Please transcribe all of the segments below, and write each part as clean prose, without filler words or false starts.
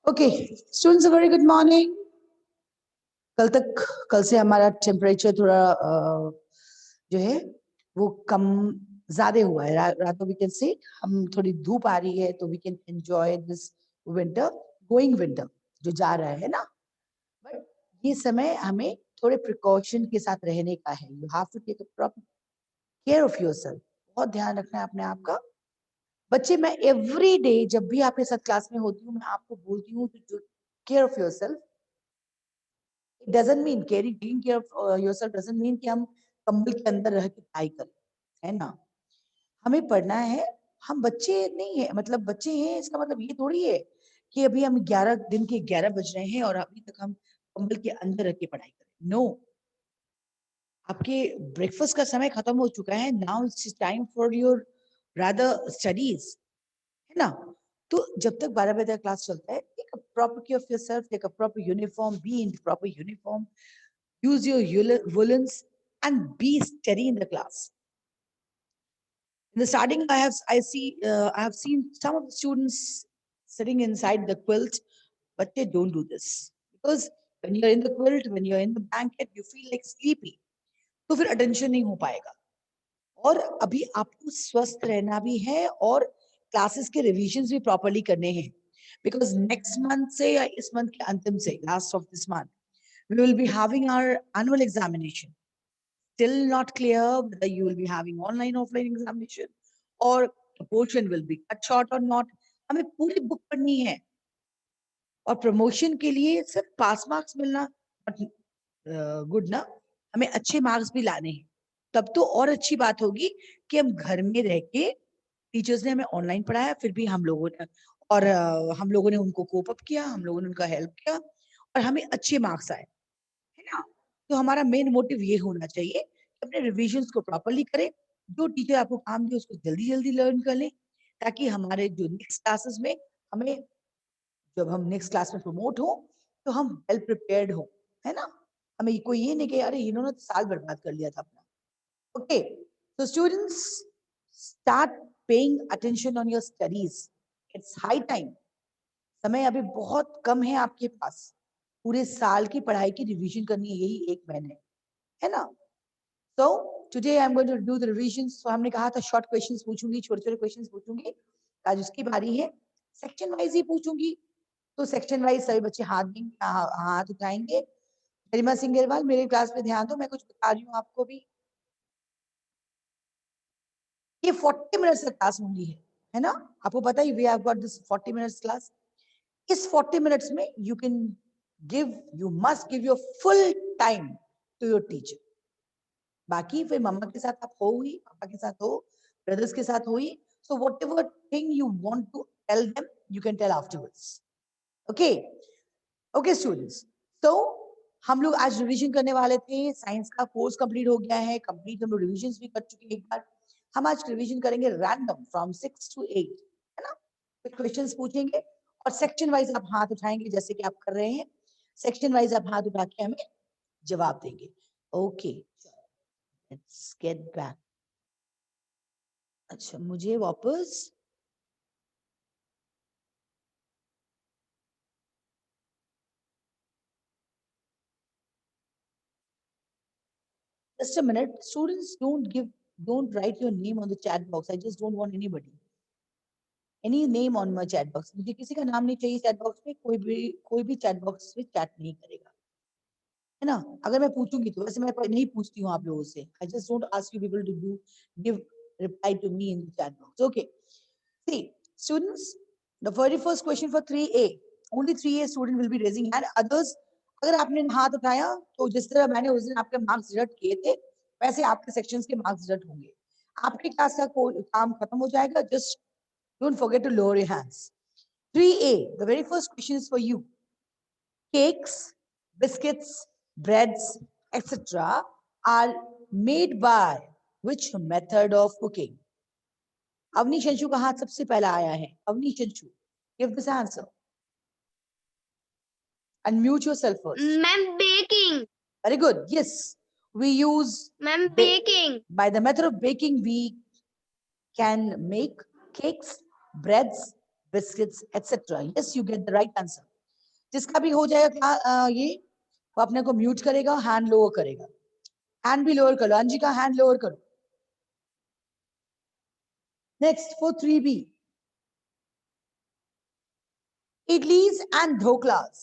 Okay students, very good morning. कल से हमारा टेम्परेचर थोड़ा जो है वो कम ज्यादा हुआ है। रातों वी कैन से हम थोड़ी धूप आ रही है तो we can enjoy this winter, going winter जो जा रहा है ना। बट ये समय हमें थोड़े प्रिकॉशन के साथ रहने का है। You have to take a proper care of yourself. बहुत ध्यान रखना है अपने आप का। बच्चे, मैं एवरी डे जब भी आपके साथ क्लास में होती हूँ मैं आपको बोलती हूँ to care of yourself. It doesn't mean taking care of yourself doesn't mean कि हम कंबल के अंदर रह के पढ़ाई करें, है ना। हमें पढ़ना है। हम बच्चे नहीं है, मतलब बच्चे हैं इसका मतलब ये थोड़ी है कि अभी हम 11 दिन के 11 बज रहे हैं और अभी तक हम कंबल के अंदर रह के पढ़ाई करें। नो, आपके ब्रेकफास्ट का समय खत्म हो चुका है। Now it's time for your rather studies, है ना। तो जब तक 12 बजे तक क्लास चलता है, take a proper care of yourself, take a proper uniform, be in proper uniform, use your woolens and be steady in the class. In the starting, I have seen some of the students sitting inside the quilt, but they don't do this because when you're in the quilt, when you're in the blanket, you feel like sleepy. तो फिर attention नहीं हो पाएगा। और अभी आपको स्वस्थ रहना भी है और क्लासेस के रिविजन्स भी प्रॉपर्ली करने हैं, बिकॉज नेक्स्ट मंथ से या इस मंथ के अंतिम से, last of this month, we will be having our annual examination. Still not clear whether you will be having online offline examination or the portion will be cut short or not. हमें पूरी book पढ़नी है और promotion के लिए सिर्फ pass marks मिलना good ना, हमें अच्छे मार्क्स भी लाने हैं। तब तो और अच्छी बात होगी कि हम घर में रह के, टीचर्स ने हमें ऑनलाइन पढ़ाया फिर भी हम लोगों ने, और हम लोगों ने उनको कोप अप किया, हम लोगों ने उनका हेल्प किया और हमें अच्छे मार्क्स आए, है ना। तो हमारा मेन मोटिव ये होना चाहिए कि अपने रिविजन्स को प्रॉपर्ली करें, जो टीचर आपको काम दे उसको जल्दी जल्दी लर्न कर लें, ताकि हमारे जो नेक्स्ट क्लासेस में हमें, जब हम नेक्स्ट क्लास में प्रमोट हो तो हम वेल प्रिपेयर्ड हो, है ना। हमें कोई ये नहीं कि अरे इन्होंने तो साल बर्बाद कर लिया था अपना। Okay, so students, start paying attention on your studies. It's high time. समय अभी बहुत कम है आपके पास। पूरे साल की पढ़ाई की रिवीजन करनी है, यही एक महीने, है ना। So today I'm going to do the revisions. So हमने कहा था शॉर्ट क्वेश्चंस पूछूंगी, छोटे छोटे क्वेश्चंस पूछूंगी। आज उसकी बारी है। सेक्शन वाइज ही पूछूंगी, तो सेक्शन वाइज सभी बच्चे हाथ देंगे, हाथ उठाएंगे। गरिमा सिंह गेरवाल, मेरे क्लास में ध्यान दो, मैं कुछ बता रही हूँ आपको भी। ये 40 मिनट्स का क्लास ओनली है ना। आपको पता ही we have got this 40 minutes class. इस 40 मिनट्स में you can give, you must give your full time to your teacher. बाकी फिर मम्मा के साथ आप हो ही, पापा के साथ हो, ब्रदर्स के साथ हो ही। So whatever thing you want to tell them you can tell afterwards. Okay okay students, तो हम लोग आज रिवीजन करने वाले थे। साइंस का कोर्स कंप्लीट हो गया है, कंप्लीट हम लोग रिविजन भी कर चुके हैं एक बार। हम आज रिवीजन करेंगे रैंडम फ्रॉम 6 to 8, है ना। कुछ क्वेश्चंस पूछेंगे और सेक्शन वाइज आप हाथ उठाएंगे जैसे कि आप कर रहे हैं। सेक्शन वाइज आप हाथ उठा के हमें जवाब देंगे। Okay, let's get back. अच्छा, मुझे वापस just a minute. Students, don't write your name on the chat box. I just don't want anybody any name on my chat box. मुझे किसी का नाम नहीं चाहिए चैट बॉक्स में। कोई भी चैट बॉक्स में चैट नहीं करेगा, है ना। अगर मैं पूछूंगी तो, वैसे मैं नहीं पूछती हूँ आप लोगों से। I just don't ask you people to do give reply to me in the chat box. Okay, see students, the very first question for 3A, only 3A student will be raising hand. Others, अगर आपने हाथ उठाया तो जिस तरह मैंने उस दिन आपके मार्क्स डिडक्ट किए थे वैसे आपके सेक्शंस के मार्क्स डिडक्ट होंगे। आपके क्लास का काम खत्म हो जाएगा। Just don't forget to lower your hands. 3A, the very first question is for you. Cakes, biscuits, breads, etc. are made by which method of cooking? Avni शंशु का हाथ सबसे पहला आया है। Avani शंशु, give this answer. Unmute yourself first. Ma'am, baking. Very good. Yes, we use. Ma'am, baking. By the method of baking, we can make cakes, breads, biscuits, etc. Yes, you get the right answer. जिसका भी हो जाएगा ये वो अपने को mute करेगा, hand lower करेगा। हैंड भी लोअर करो, अंजी का हैंड लोअर करो। Next for 3B, idlis and dhoklas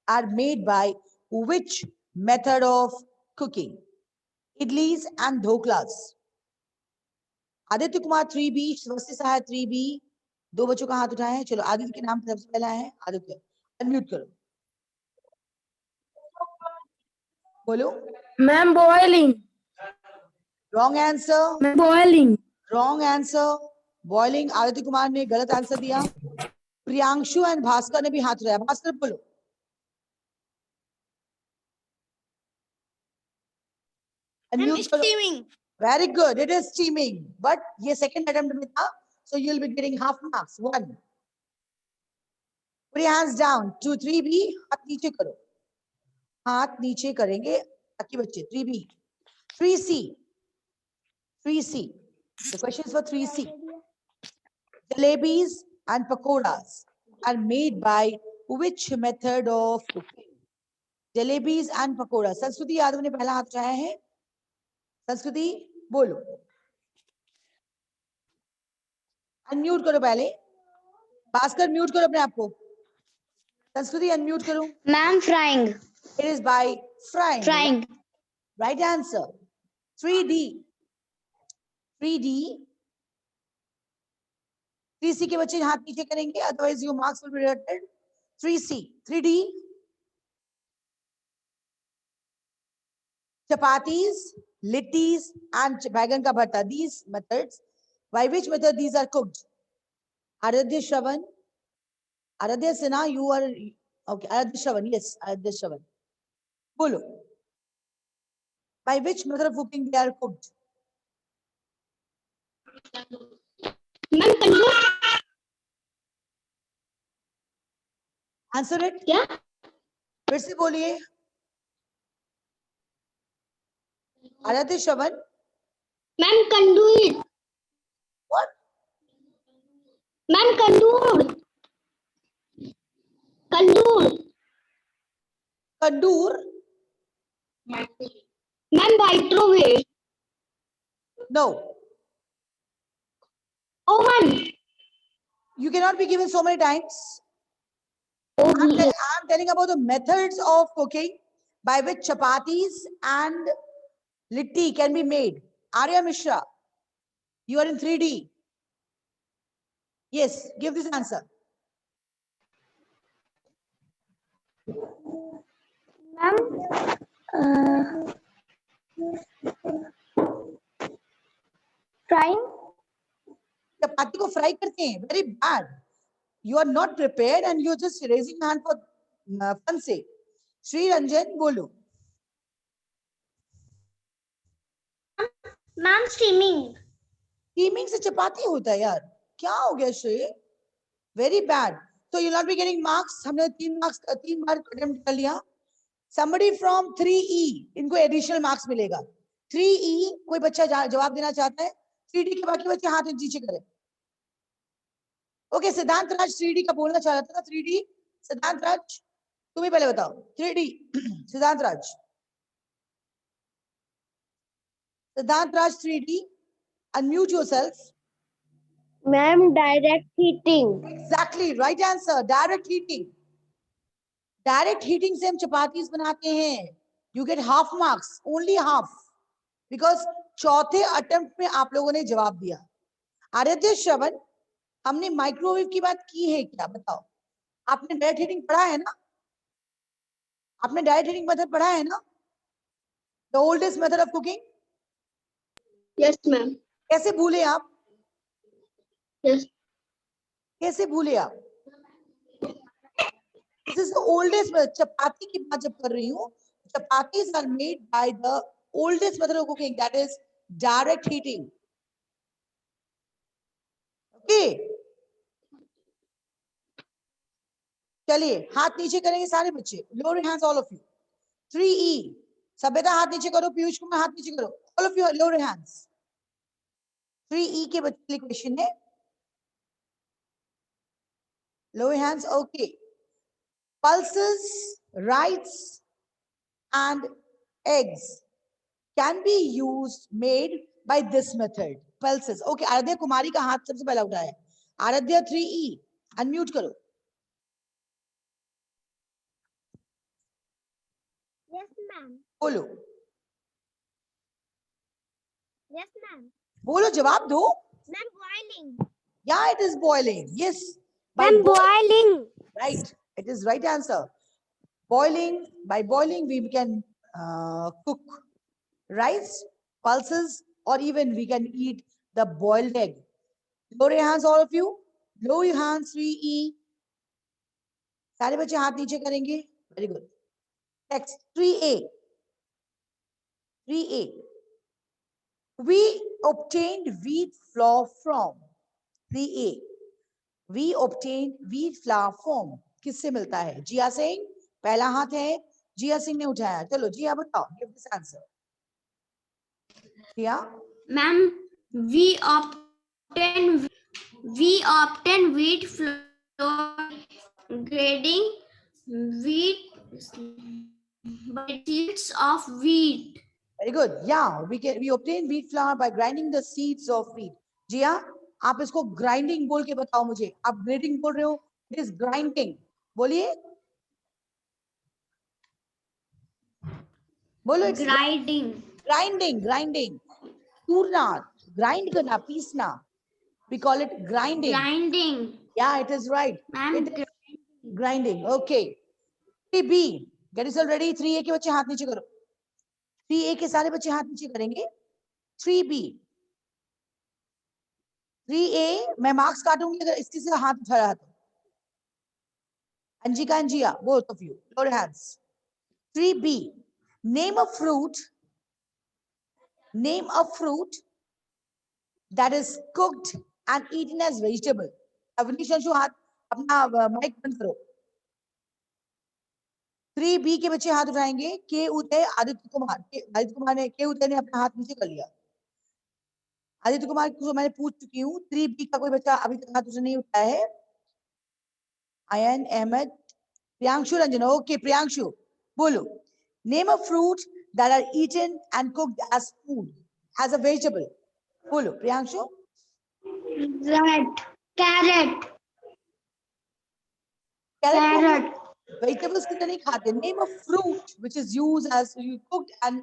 are made by which method of cooking? Idlis and dhoklas. Aditya Kumar 3B, स्वस्ति सहाय 3B, दो बच्चों का हाथ उठाए हैं। चलो आदित्य के नाम सबसे पहला है आदित्य, अनम्यूट करो, बोलो। Ma'am boiling. Wrong answer, boiling. Wrong answer, boiling Aditya Kumar ने गलत आंसर दिया। प्रियांशु एंड भास्कर ने भी हाथ उठाया, भास्कर बोलो। अनम्यूट करो। Steaming. Very good. It is steaming. But ये second attempt में था, so you'll be getting half marks. 1. Put your hands down. 2, 3B. हाथ नीचे करो. हाथ नीचे करेंगे ताकि बच्चे. 3B. 3C. 3C. The question is for 3C. Jalebis and pakoras are made by which method of cooking? Jalebis and pakoras. संस्कृति यादव ने पहला हाथ उठाया है. संस्कृति बोलो. अनम्यूट करो पहले. भास्कर म्यूट करो अपने आप को. संस्कृति अनम्यूट करो. Ma'am, frying. It is by frying. Frying. Right answer. 3D. 3D. 3C के बच्चे हाथ नीचे करेंगे, otherwise your marks will be deducted. 3C. 3D. Chapatis, littis, and बैगन का भरता. These methods. By which method these are cooked? Aradhya Shravan. Aradhya Sinha, you are okay. Aradhya Shravan, yes, Aradhya Shravan. Bolo. By which method of cooking they are cooked? Ma'am, tandoor. Answer it. क्या? फिर से बोलिए. आराध्य श्रवण. Ma'am, tandoor. What? Ma'am, tandoor. Tandoor. Tandoor? Ma'am, microwave. No. Oven. You cannot be given so many times. Oven. I'm telling about the methods of cooking by which chapatis and litti can be made. Arya Mishra, you are in 3D. Yes, give this answer. Ma'am, frying. चपाती को fry करते हैं. Very bad. You are not prepared and you're just raising your hand for fun sake. Sri Ranjan, बोलो. Ma'am, steaming. Steaming से चपाती होता है यार. क्या हो गया Shri? Very bad. So you'll not be getting marks. हमने 3 बार attempt कर लिया. Somebody from 3E, इनको additional marks मिलेगा. 3E, कोई बच्चा जवाब देना चाहता है? 3D के बाकी बच्चे हाथ नीचे करें. ओके, सिद्धांत राज 3D का बोलना चाह रहा था. 3D, सिद्धांत राज, तुम ही पहले बताओ. 3D, सिद्धांत राज. सिद्धांत राज 3D, unmute yourself. Ma'am direct heating. Exactly, right answer. Direct heating. Direct heating से हम चपातीस बनाते हैं. You get half marks, only half, because चौथे अटेम्प्ट में आप लोगों ने जवाब दिया. आराध्य श्रवण, हमने माइक्रोवेव की बात की है क्या? बताओ. आपने डायरेक्ट हीटिंग पढ़ा है ना? आपने डायरेक्ट हीटिंग मेथड पढ़ा है ना? The oldest method of cooking. Yes, ma'am. कैसे भूले आप? Yes. कैसे भूले आप? This is the oldest method. चपाती की बात जब कर रही हूँ, chapatis are made by the oldest method of cooking, that is direct heating. Okay. चलिए हाथ नीचे करेंगे सारे बच्चे. Lower your hands, all of you. 3E. सभ्यता हाथ नीचे करो. पीयूष कुमार हाथ नीचे करो. All of you lower your hands. 3E के बच्चे के लिए क्वेश्चन है. Lower your hands. Okay. pulses, rice and eggs can be used made by this method. Pulses. Okay, Aaradhya कुमारी का हाथ सबसे पहला उठाया है. आराध्या 3E. Unmute करो. Yes, ma'am. बोलो. Yes, ma'am. बोलो, जवाब दो. Ma'am, boiling. Yeah, it is boiling. Yes. By Ma'am, boiling. Right. It is right answer. Boiling. By boiling, we can cook rice, pulses, or even we can eat the boiled egg. Lower your hands, all of you. Lower your hands. 3E. सारे बच्चे हाथ नीचे करेंगे. Very good. Next, 3A. 3A. We obtained wheat flour from. 3A. We obtained wheat flour from. किससे मिलता है? जिया सिंह पहला हाथ है. जिया सिंह ने उठाया. चलो जिया बताओ. Give this answer. Jiya. Ma'am, we obtain wheat flour grading wheat by seeds of wheat. Very good. Yeah, we obtain wheat flour by grinding the seeds of wheat. जिया आप इसको grinding बोल के बताओ मुझे. आप grading बोल रहे हो. It is grinding. बोलिए. बोलो. It's Grinding. grinding. टूरना, grind करना, पीसना. We call it grinding. Grinding. Yeah, it is right. Ma'am, It is grinding. Okay. 3B. Get yourself ready. 3A के बच्चे हाथ नीचे करो. 3A के सारे बच्चे हाथ नीचे करेंगे. 3B. 3A मैं मार्क्स काटूंगी अगर इसके से हाथ उठा रहा तो. Anjika and Jia, both of you. Lower hands. 3B. Name a fruit. Name a fruit that is cooked and eaten as vegetable. Awanish Anshu हाथ अपना माइक बंद करो. 3B के बच्चे हाथ उठाएंगे. के उदय, आदित्य कुमार ने, के उदय ने अपना हाथ नीचे कर लिया. आदित्य कुमार को मैंने पूछ चुकी हूँ. 3B का कोई बच्चा अभी तक हाथ उसने नहीं उठाया है. आयन अहमद, प्रियांशु रंजन. ओके प्रियांशु बोलो. Name a fruit that are eaten and cooked as food, as a vegetable. बोलो प्रियांशु. Carrot. Carrot. Vegetables कितने नहीं खाते. Name a fruit which is used as you cooked and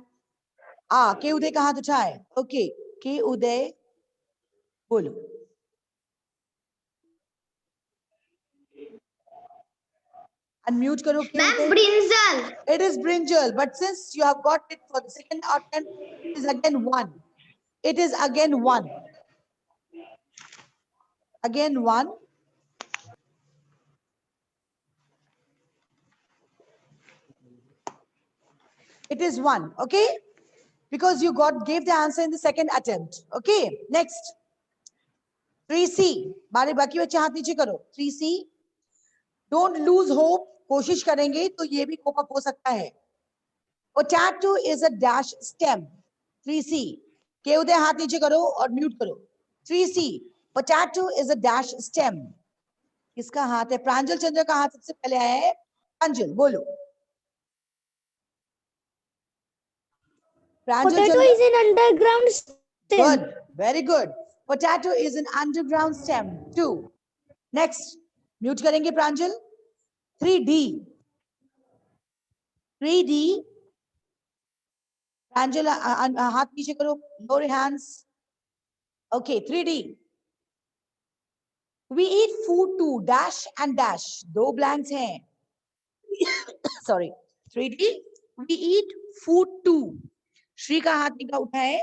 के उदय का हाथ उठाए. Okay, के उदय बोलो. Unmute करो. Ma'am, brinjal. It is brinjal, but since you have got it for the second attempt, it is again one. It is again one. Again one. It is one. Okay, because you gave the answer in the second attempt. Okay, next. 3C. बारे बाकी बच्चे हाथ नीचे करो. 3C. Don't lose hope. कोशिश करेंगे तो ये भी कोप अप हो सकता है. Potato is a dash stem. 3C. के उदय हाथ नीचे करो और म्यूट करो. 3C. Potato is a dash stem. किसका हाथ है? प्रांजल चंद्र का हाथ सबसे पहले आया है. प्रांजल बोलो. Potato is an underground stem. Good. Very good. Potato is an underground stem. 2. Next. Mute करेंगे प्रांजल. 3D. 3D. प्रांजल हाथ नीचे करो. Lower hands. Okay. 3D. We eat food too. Dash and dash. दो blanks हैं. Sorry. 3D. We eat food too. Shri का हाथ निकला उठा है.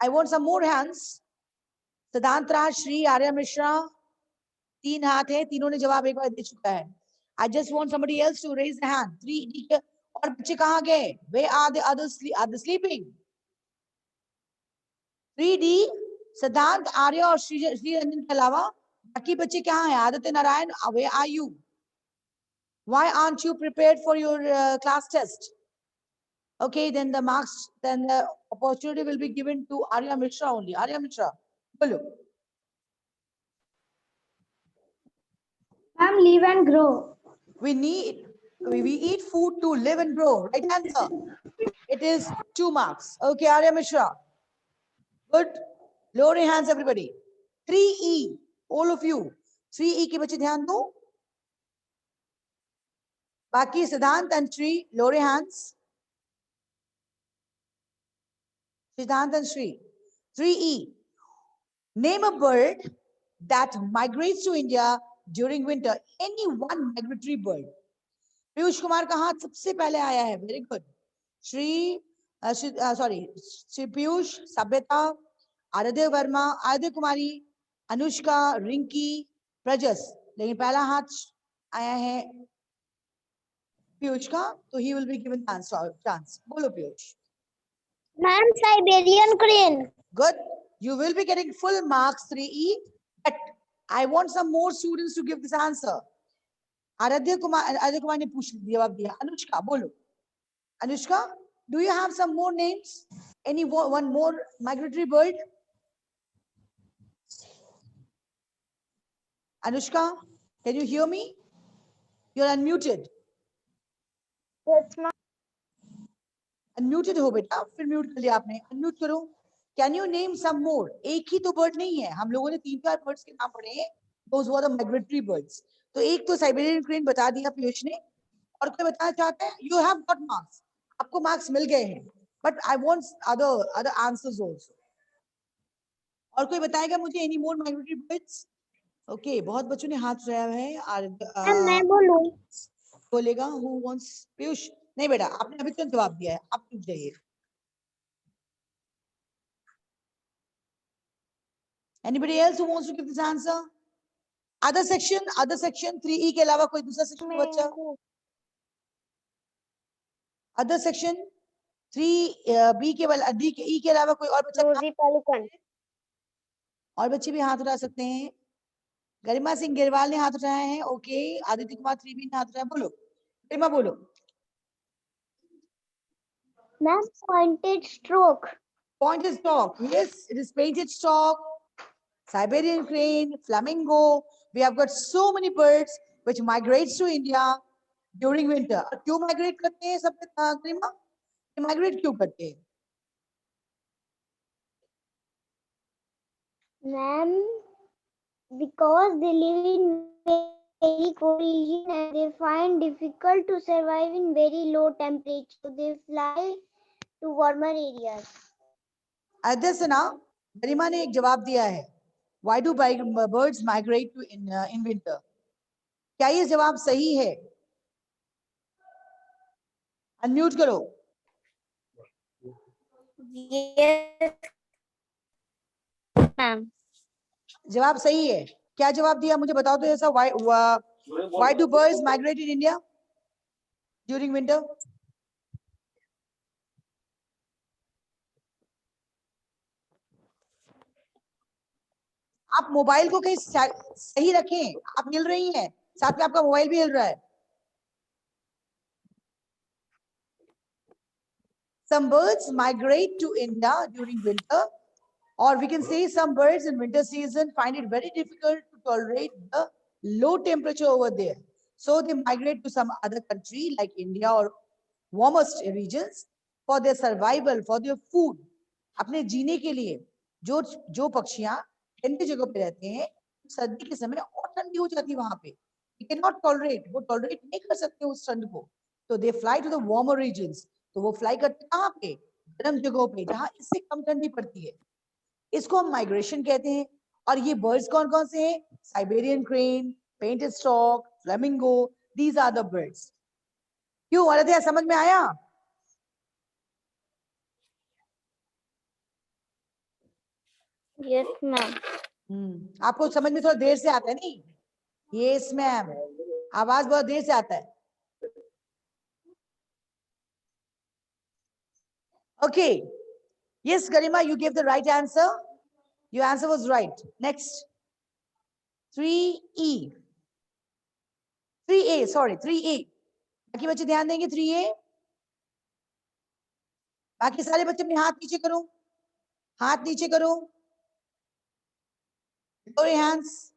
I want some more hands. सिद्धांत राज, श्री, आर्या मिश्रा. 3 हाथ है. तीनों ने जवाब एक बार दे चुका है. I just want somebody else to raise the hand. 3D के और बच्चे कहाँ गए? Where are the others? Are they sleeping? 3D सिद्धांत, आर्या और श्री रंजन के अलावा बाकी बच्चे कहाँ हैं? Aditya Narayan, where are you? Why aren't you prepared for your class test? Okay, then the marks, then the opportunity will be given to Arya Mishra only. Arya Mishra, bolo. Ma'am, live and grow. we eat food to live and grow. Right answer. It is 2 marks. Okay, Arya Mishra. Good. Lower your hands, everybody. 3E. All of you. 3E के बच्चे ध्यान दो. बाकी Siddhant and Shri, lower your hands. Siddhant and Shri. 3E. Name a bird that migrates to India during winter. Any one migratory bird. Piyush Kumar का हाथ सबसे पहले आया है. Very good. श्री पीयूष, सभ्यता, आराध्य वर्मा, आराध्य कुमारी, अनुष्का, रिंकी, प्रजस. लेकिन पहला हाथ आया है पीयूष का, तो he will be given chance. बोलो Piyush. Ma'am, Siberian crane. Good. You will be getting full marks 3E. But I want some more students to give this answer. आराध्य कुमार ने पूछ जवाब दिया. अनुष्का बोलो. Anushka, do you have some more names? Any one more migratory bird? Anushka, can you hear me? You're unmuted. Yes, ma'am. Unmuted हो बेटा, फिर mute कर लिया आपने. Unmute करो. Can you name some more? एक ही तो bird नहीं है. हम लोगों ने 3-4 birds के नाम पढ़े हैं. Those were the migratory birds. तो एक तो Siberian crane बता दिया पीयूष ने. और कोई बताना चाहता है? You have got marks. आपको marks मिल गए हैं. But I want other answers also. और कोई बताएगा मुझे any more migratory birds? Okay, बहुत बच्चों ने हाथ उठाया है. मैं बोलूं. बोलेगा who wants? पीयूष नहीं बेटा, आपने अभी तो जवाब दिया है. आप पूछ जाइए. Anybody else who wants to give this answer? Other section 3E के अलावा कोई दूसरा section बच्चा? Other section 3B के E के अलावा कोई और बच्चा? Rosy Pelican. और बच्चे भी हाथ उठा सकते हैं. गरिमा सिंह गिरवाल ने हाथ उठाया है. ओके. आदित्य कुमार 3B ने हाथ उठाया. बोलो गरिमा बोलो. Ma'am, pointed stroke. Pointed stork. Yes, it is painted stork, Siberian crane, flamingo. We have got so many birds which migrates to India during winter. क्यों migrate करते हैं सब गरिमा? Migrate क्यों करते हैं? Ma'am, because they live in very cold region and they find difficult to survive in very low temperature. So they fly to warmer areas. Adya Sana, गरिमा ने एक जवाब दिया है. Why do birds migrate to in winter? क्या ये जवाब सही है? Unmute करो. Yes, ma'am. जवाब सही है. क्या जवाब दिया मुझे बताओ तो ऐसा. Why do birds migrate in India during winter? आप मोबाइल को कहीं सही रखें. आप हिल रही हैं, साथ में आपका मोबाइल भी हिल रहा है. Some birds migrate to India during winter, or we can say some birds in winter season find it very difficult to tolerate the low temperature over there. So they migrate to some other country like India or warmest regions for their survival, for their food. अपने जीने के लिए जो पक्षियां ठंडी जगह पे रहते हैं, सर्दी के समय और ठंडी हो जाती है वहां पे. They cannot tolerate, वो tolerate नहीं कर सकते उस ठंड को. तो they fly to the warmer regions. तो वो fly करते कहाँ पे? गर्म जगहों पे जहाँ इससे कम ठंडी पड़ती है. इसको हम माइग्रेशन कहते हैं. और ये बर्ड्स कौन कौन से हैं? Siberian crane, painted stork, flamingo. These are the birds. क्यों आराध्या, समझ में आया? Yes, ma'am. आपको समझ में थोड़ा देर से आता है नहीं? यस मैम, आवाज बहुत देर से आता है. Okay. Yes, Garima, you gave the right answer. Your answer was right. Next. 3E. 3A, sorry, 3A. बाकी बच्चे ध्यान देंगे 3A. बाकी सारे बच्चे अपने हाथ नीचे करो. हाथ नीचे करो. Lower your hands.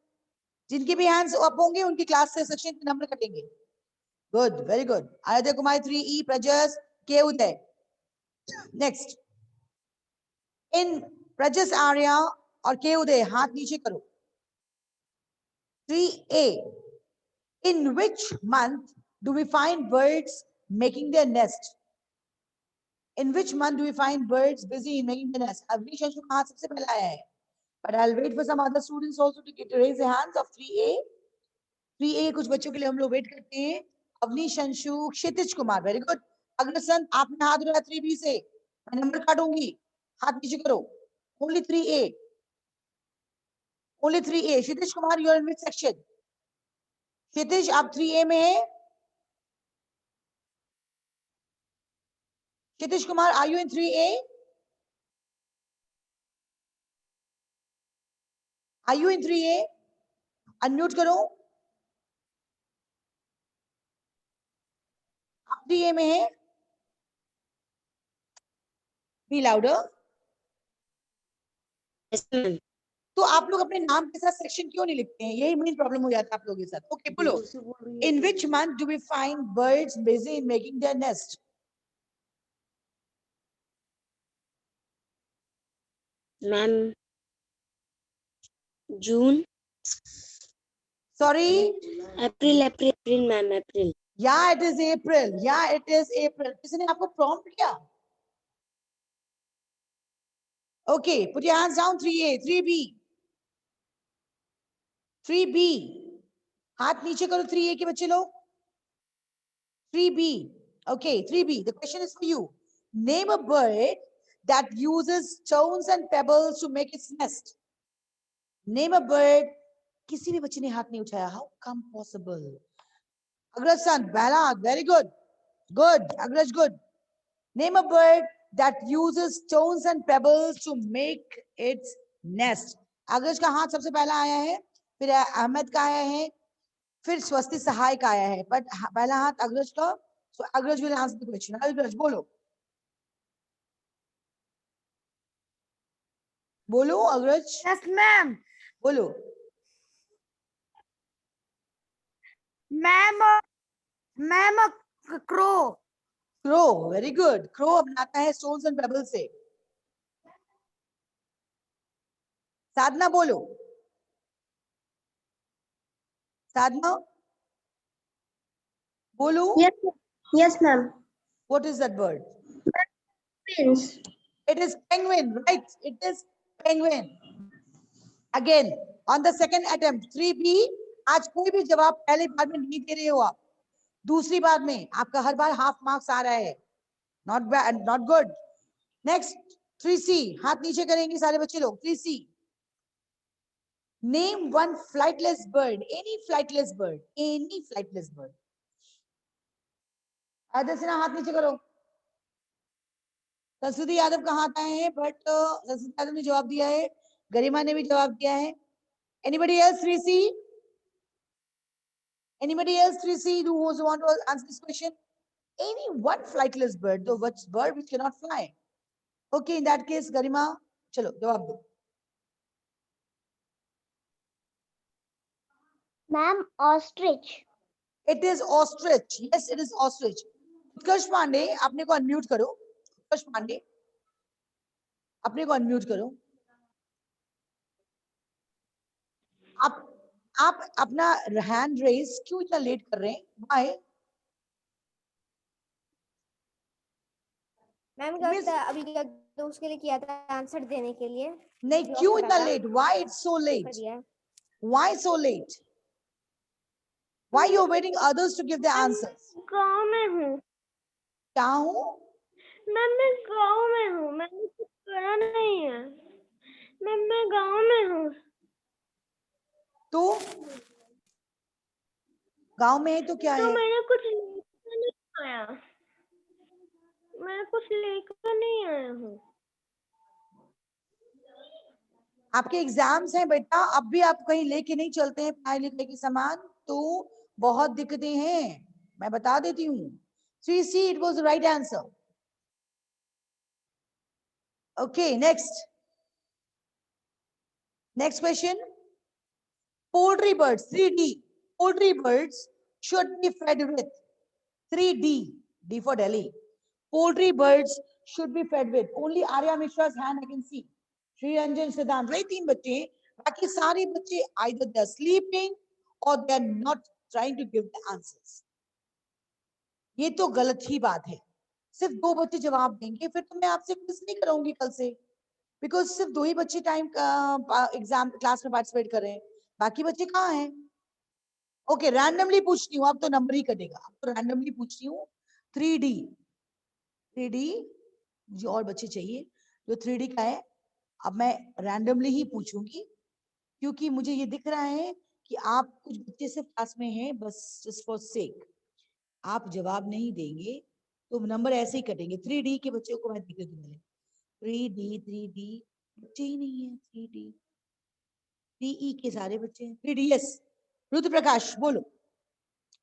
जिनके भी hands अप होंगे उनकी क्लास से सेक्शन के नंबर कटेंगे. Good, very good. Aradhya Kumari 3E, Prajas, K Uday. Next. In Prajas Arya और K Uday, हाथ नीचे करो. 3A. In which month do we find birds making their nest? In which month do we find birds busy in making their nest? Avnish Anshu का हाथ सबसे पहला आया है. But I'll wait for some other students also to raise their hands of 3A. 3A कुछ बच्चों के लिए हम लोग वेट करते हैं. अवनीश अंशु, क्षितिज कुमार, वेरी गुड. अग्रसन आपने हाथ उठाया 3B से, मैं नंबर काटूंगी. हाथ नीचे करो. Only 3A. Only 3A. Kshitij Kumar, you are in which section? क्षितिज आप 3A में है. क्षितिज Kumar, are you in 3A? Are you in 3A? Unmute करो. आप 3A में है. Be louder. तो आप लोग अपने नाम के साथ सेक्शन क्यों नहीं लिखते हैं? यही मेन प्रॉब्लम हो जाता है आप लोगों के साथ. ओके, बोलो. In which month do we find birds busy in making their nest? Ma'am June. Sorry. April ma'am April. Yeah, it is April. Yeah, it is April. किसी ने आपको prompt किया? Okay, put your hands down. 3A, 3B. 3B. हाथ नीचे करो 3A के बच्चे लोग. 3B. Okay, 3B. The question is for you. Name a bird that uses stones and pebbles to make its nest. Name a bird. किसी भी बच्चे ने हाथ नहीं उठाया. How come possible? Agrasan, Bala, very good. Good. Agraj, good. Name a bird that uses stones and pebbles to make its nest. अग्रज का हाथ सबसे पहला आया है, फिर अहमद का आया है, फिर स्वस्ति सहाय का आया है. बट पहला हाथ अग्रज का. So Agraj will answer the question. Agraj, बोलो. बोलो अग्रज. Yes, ma'am. बोलो. Ma'am, a crow. Crow, very good. Crow बनाता है stones and pebbles से. साधना बोलो. साधना बोलो. Yes, ma'am. What is that bird? Pins. It is penguin, right? It is penguin. Again, on the second attempt, 3B. आज कोई भी जवाब पहली बार में नहीं दे रहे हो आप. दूसरी बार में आपका हर बार हाफ मार्क्स आ रहा है. Not bad, not good. Next, 3C. हाथ नीचे करेंगे सारे बच्चे लोग. 3C. Name one flightless bird. Any flightless bird. Any flightless bird. आदर सिन्हा हाथ नीचे करो. सरस्वती यादव का हाथ आए हैं, बट सरस्वती यादव ने जवाब दिया है. गरिमा ने भी जवाब दिया है. Anybody else 3C? Anybody else 3C who want to answer this question? Any one flightless bird, though which bird which cannot fly? Okay, in that case, Garima, chalo, jawab do. Ma'am, ostrich. It is ostrich. Yes, it is ostrich. उत्कर्ष पांडे, अपने को unmute करो. उत्कर्ष पांडे, अपने को unmute करो. आप अपना hand raise क्यों इतना लेट कर रहे हैं? Why? मैम अभी तो उसके लिए किया था आंसर देने के लिए. नहीं, क्यों इतना late? Why it's so late? Why so late? Why you're waiting others to give their answers? गाँव में हूँ. क्या हूँ? मैम मैं गाँव में हूँ. मैंने कुछ करा नहीं है. मैम मैं गाँव में हूँ. तो गांव में है तो क्या तो है? मैंने कुछ लेकर नहीं आया. मैं कुछ लेकर नहीं आया हूँ. आपके एग्जाम्स हैं बेटा, अब भी आप कहीं लेके नहीं चलते हैं पढ़ाई लिखाई के सामान, तो बहुत दिक्कतें हैं, मैं बता देती हूँ. 3C, it was the right answer. Okay, next question. Poultry birds, 3D. Poultry birds should be fed with. 3D, D for Delhi. Poultry birds should be fed with. Only Arya Mishra's hand I can see. Sri Ranjan Siddhant, वही 3 बच्चे हैं. बाकी सारे बच्चे either they're sleeping or they're not trying to give the answers. ये तो गलत ही बात है. सिर्फ 2 बच्चे जवाब देंगे, फिर तो मैं आपसे क्विज नहीं कराऊंगी कल से, बिकॉज सिर्फ 2 ही बच्चे टाइम एग्जाम क्लास में पार्टिसिपेट कर रहे हैं. बाकी बच्चे कहाँ हैं? ओके, रैंडमली पूछती हूँ, अब तो नंबर ही कटेगा. अब तो रैंडमली पूछ रही हूँ. 3D मुझे और बच्चे चाहिए जो 3D का है. अब मैं रैंडमली ही पूछूंगी क्योंकि मुझे ये दिख रहा है कि आप कुछ बच्चे सिर्फ क्लास में हैं, बस जस्ट फॉर सेक. आप जवाब नहीं देंगे तो नंबर ऐसे ही कटेंगे. 3D के बच्चों को मैं दिख रही हूँ. 3D बच्चे ही नहीं है. 3E के सारे बच्चे हैं. 3D yes. रुद्र प्रकाश बोलो.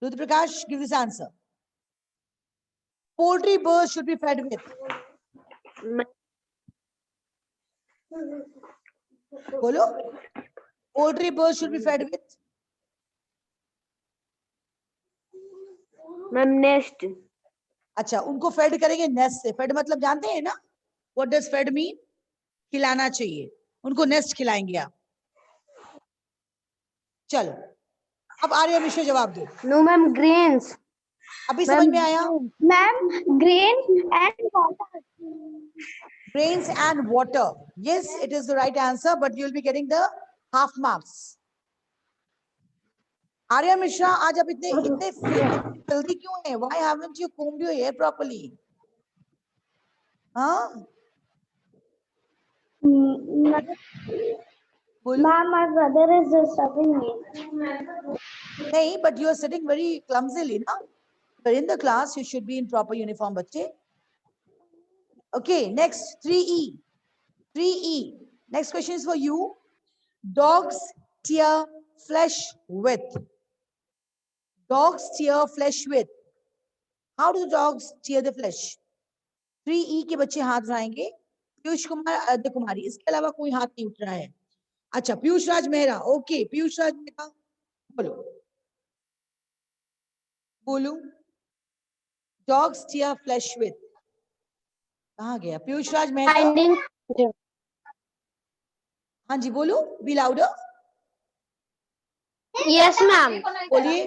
Rudra Prakash, give this answer. Poultry birds should be fed with. बोलो. Poultry birds should be fed with. Ma'am nest. अच्छा, उनको फेड करेंगे नेस्ट से. फेड मतलब जानते हैं ना? What does fed mean? खिलाना चाहिए. उनको नेस्ट खिलाएंगे आप. चलो, अब आर्य मिश्र जवाब दो. No ma'am, grains. अभी समझ में आया? Ma'am, grain and water. Grains and water. Yes, it is the right answer, but you will be getting the half marks. Arya Mishra, आज आप इतने जल्दी क्यों हैं? Why haven't you combed your hair properly? हाँ? बोलो. Ma'am, my brother is disturbing me. नहीं, but you are sitting very clumsily, ना? But in the class, you should be in proper uniform, बच्चे. Okay, next 3E. 3E. Next question is for you. Dogs tear flesh with. Dogs tear flesh with. How do dogs tear the flesh? 3E के बच्चे हाथ उठाएंगे. पीयूष कुमार, आदित्य कुमारी, इसके अलावा कोई हाथ नहीं उठ रहा है. अच्छा, पीयूष राज मेहरा. ओके, पीयूष राज मेहरा बोलो. बोलो. Dogs tear flesh with. कहाँ गया पीयूष राज मेहरा? हाँ जी, बोलो. Be louder. Yes ma'am. बोलिए.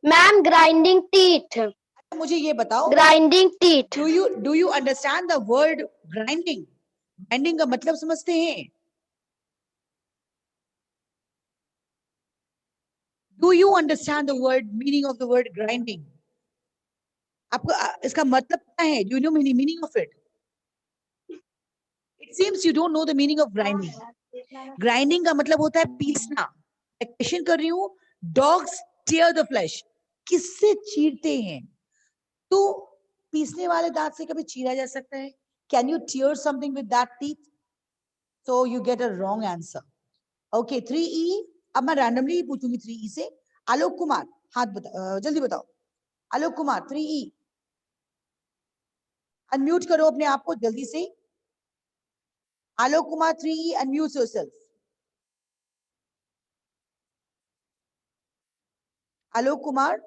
Ma'am, grinding teeth. मुझे ये बताओ. Grinding teeth. Do you understand the word grinding? Grinding का मतलब समझते हैं? Do you understand the meaning of the word grinding? आपको इसका मतलब क्या है? Do you know meaning of it? It seems you don't know the meaning of grinding. Grinding का मतलब होता है पीसना. क्वेश्चन कर रही हूँ. Dogs tear the flesh. किससे चीरते हैं? तो पीसने वाले दांत से कभी चीरा जा सकता है? Can you tear something with that teeth? So you get a wrong answer. Okay, 3E. अब मैं randomly पूछूंगी 3E से. आलोक कुमार, हाथ जल्दी बताओ. आलोक कुमार, 3E. अनम्यूट करो अपने आप को जल्दी से. Alok Kumar, 3E, unmute yourself. Alok Kumar,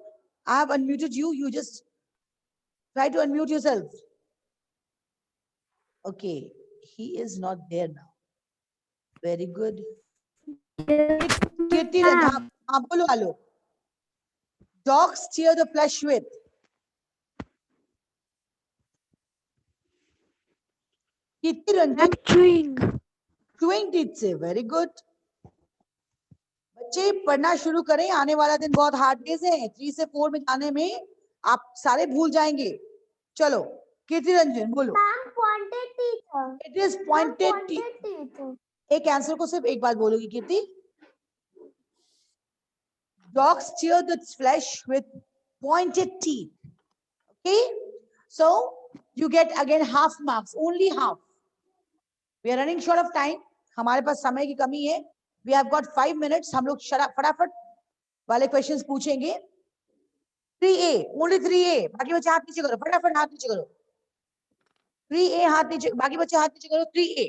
I have unmuted you. You just try to unmute yourself. Okay, he is not there now. Very good. Kirti Ranjan, bolo Alok. Dogs tear the flesh with. Kirti Ranjan. Chewing teeth से. Very good. बच्चे पढ़ना शुरू करें. आने वाला दिन बहुत hard days है. 3 से 4 में जाने में आप सारे भूल जाएंगे. चलो, कीर्ति रंजन बोलो. Ma'am, pointed teeth. It is pointed teeth. एक आंसर को सिर्फ एक बार बोलोगी कीर्ति. Dogs tear the flesh with pointed teeth. Okay, so you get again half marks. Only half. We are running short of time. हमारे पास समय की कमी है. We have got 5 minutes. हम लोग फटाफट वाले क्वेश्चंस पूछेंगे. 3A, only 3A. बाकी बच्चे हाथ नीचे करो. फटाफट हाथ नीचे करो. 3A हाथ नीचे. बाकी बच्चे हाथ नीचे करो. 3A.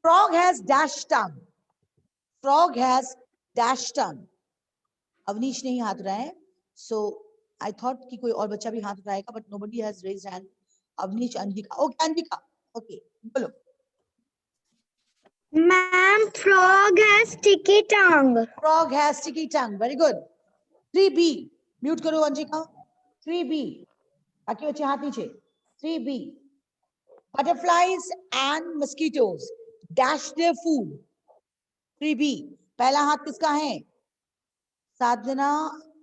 Frog has dash tongue. Frog has dash tongue. Awanish ने ही हाथ उठाया है, so I thought कि कोई और बच्चा भी हाथ उठाएगा, but nobody has raised hand. Awanish, Ambika, okay, Ambika, okay, बोलो. Ma'am, frog has sticky tongue. Frog has sticky tongue. Very good. 3B. Mute करो अंशिका. 3B. बाकी बच्चे हाथ नीचे. 3B. Butterflies and mosquitoes dash their food. 3B. पहला हाथ किसका है? साधना,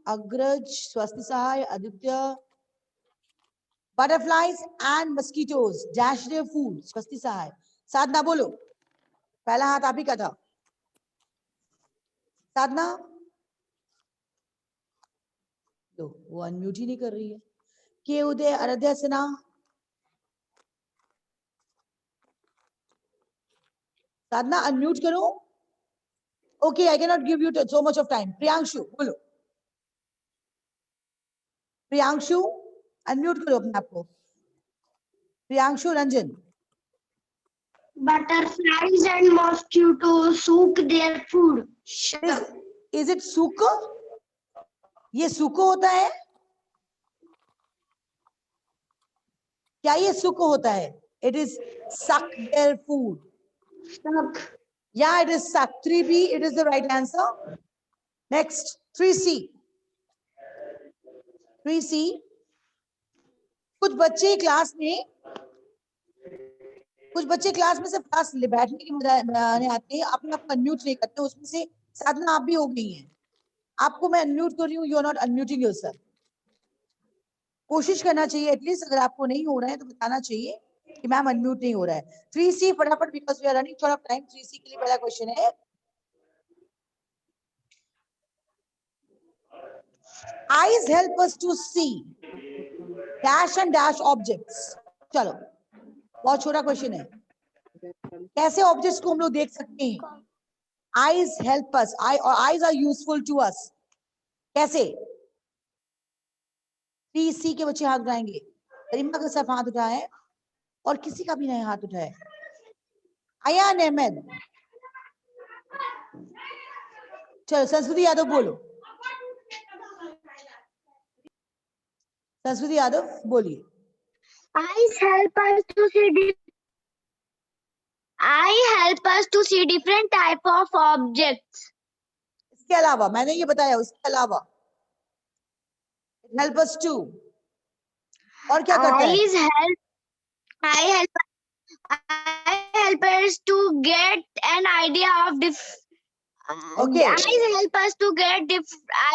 अग्रज, स्वस्ति सहाय, Aditya. Butterflies and mosquitoes dash their food. स्वस्ति सहाय. साधना बोलो. पहला हाथ आप ही का था. साधना. लो, वो अनम्यूट ही नहीं कर रही है. के उदय, आराध्या सिन्हा. साधना अनम्यूट करो. Okay, I cannot give you so much of time. Priyanshu, बोलो. Priyanshu, unmute करो अपने आप को. Priyanshu Ranjan. Butterflies and mosquitoes soak their food. Is it suko? ये suko होता है? क्या ये suko होता है? It is suck their food. Suck. Yeah, it is suck. 3B, it is the right answer. Next, 3C. 3C. कुछ बच्चे class में सिर्फ क्लास बैठने के बनाने आते हैं, अपने आप अनम्यूट नहीं करते. उसमें से साधना आप भी हो गई हैं. आपको मैं अनम्यूट कर रही हूँ, you are not unmuting yourself. कोशिश करना चाहिए एटलीस्ट. अगर आपको नहीं हो रहा है तो बताना चाहिए कि मैम अनम्यूट नहीं हो रहा है. 3C फटाफट, because we are running short of time. 3C के लिए पहला क्वेश्चन है. Eyes help us to see dash and dash objects. चलो, बहुत छोटा क्वेश्चन है. कैसे ऑब्जेक्ट्स को हम लोग देख सकते हैं? Eyes help us. Eyes are useful to us. कैसे? 3C के बच्चे हाथ उठाएंगे. गरिमा का सिर्फ हाथ उठाया है और किसी का भी नहीं हाथ उठाया है. अयान अहमद. चलो, संस्कृति यादव बोलो. संस्कृति यादव बोलिए. Eyes help us to see. Eye help us to see different type of objects. इसके अलावा मैंने ये बताया, उसके अलावा help us to. और क्या करता है? Eye help us to get an idea of Okay. Eyes help us to get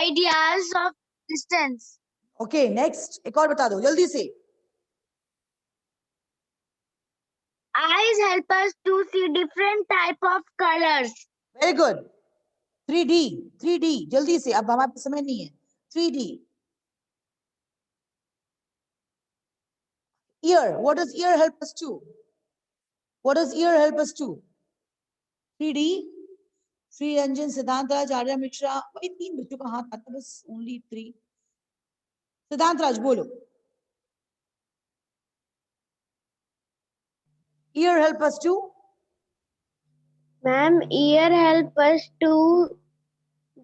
ideas of distance. Okay, next. एक और बता दो जल्दी से. Eyes help us to see different type of colors. Very good. 3D. 3D. जल्दी से. अब हमारे पास समय नहीं है. 3D. Ear. What does ear help us to? What does ear help us to? 3D. Shri Ranjan, सिद्धांत राज, आर्या मिश्रा. वही 3 बच्चों का हाथ आता है बस. Only 3. सिद्धांत राज बोलो. Ear help us to? Ma'am, ear help us to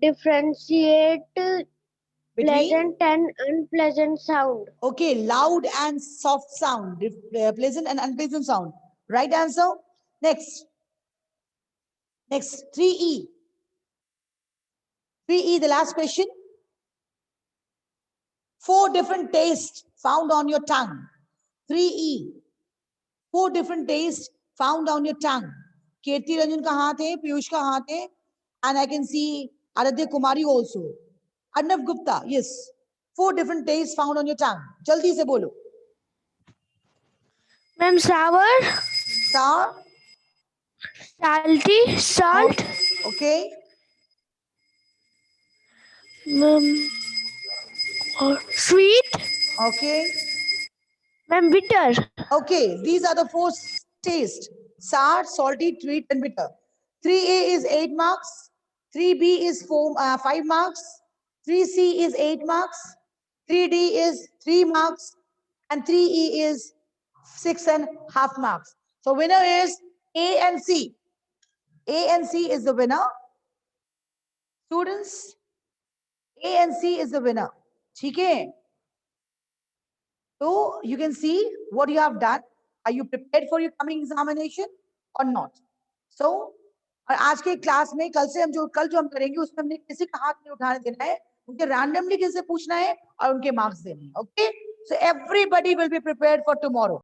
differentiate Between? pleasant and unpleasant sound. Okay, loud and soft sound, pleasant and unpleasant sound. Right answer. Next. Next, 3E. 3E, the last question. 4 different tastes found on your tongue. 3E. 4 different tastes found on your tongue. Kirti Ranjan ka haath hai, Piyush ka haath hai, and I can see Aradhya Kumari also. Arnav Gupta, yes. 4 different tastes found on your tongue. Jaldi se bolo. Ma'am, sour, Sour. salty, salt, Okay. or sweet, Okay. ma'am, bitter. Okay. These are the 4 tastes: sour, salty, sweet, and bitter. 3A is 8 marks. 3B is 5 marks. 3C is 8 marks. 3D is 3 marks. And 3E is 6.5 marks. So winner is A and C. A and C is the winner. Students, A and C is the winner. ठीक है? So you can see what you have done. Are you prepared for your coming examination or not? So और आज के class में कल जो हम करेंगे उसमें हमने किसी का हाथ नहीं उठाने देना है, मुझे रैंडमली किसी से पूछना है और उनके मार्क्स देने हैं. Okay? So everybody will be prepared for tomorrow.